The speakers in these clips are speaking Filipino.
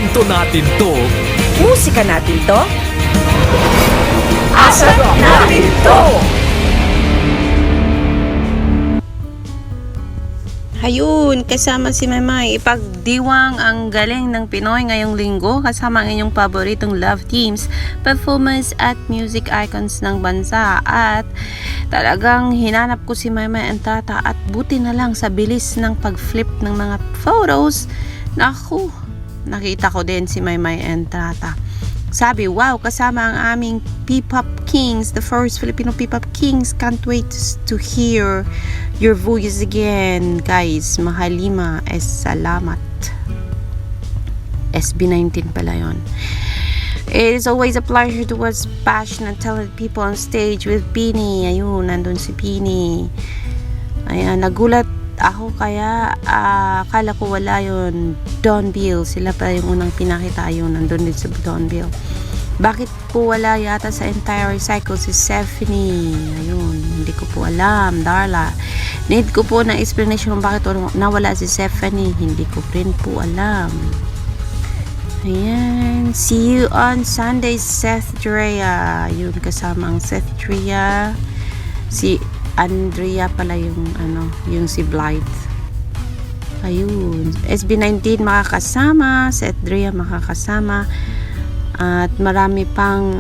Kwento natin to. Musika natin to. Asap natin to. Hayun, kasama si Maymay. Ipagdiwang ang galing ng Pinoy ngayong linggo kasama ang inyong paboritong love teams, performers at music icons ng bansa. At talagang hinanap ko si Maymay Entrata at buti na lang sa bilis ng pag-flip ng mga photos. Naku, nakita ko din si Maymay Entrata. Sabi, wow, kasama ang aming P-Pop Kings, the first Filipino P-Pop Kings. Can't wait to hear your voice again, guys. Mahalima, salamat. SB19 pala yun. It is always a pleasure to watch passionate, talented people on stage with Pini. Ayun, nandun si Pini. Ayan, nagulat ako kaya akala ko wala yun. Don Bill, sila pa yung unang pinakita. Ayun, nandun din sa Don Bill. Bakit po wala yata sa entire cycle si Stephanie? Ayun, hindi ko po alam. Darla, need ko po ng explanation kung bakit nawala si Stephanie. Hindi ko rin po alam. Ayan, see you on Sunday, Seth Drea. Ayun, kasama ang Seth Drea. Si Andrea pala yung yung si Blight. Ayun, SB19 makakasama, Seth Drea makakasama, at marami pang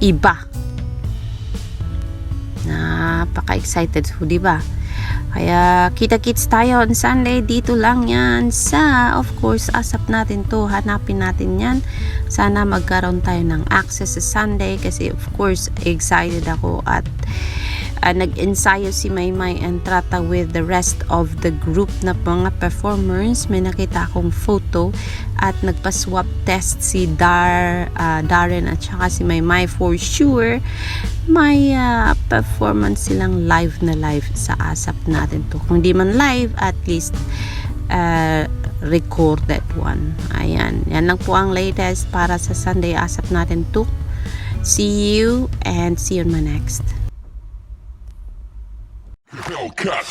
iba. Napaka-excited po, di ba? Kaya kita-kits tayo on Sunday. Dito lang yan sa, of course, asap natin to. Hanapin natin yan. Sana magkaroon tayo ng access sa Sunday kasi of course excited ako. At nag-ensayo si Maymay Entrata with the rest of the group na mga performers. May nakita akong photo at nagpa-swap test si Darren at saka si Maymay. For sure may performance silang live na live sa asap natin to. Kung di man live, at least recorded one. Ayan, yan lang po ang latest para sa Sunday asap natin to. See you and see you on my next. Hellcat.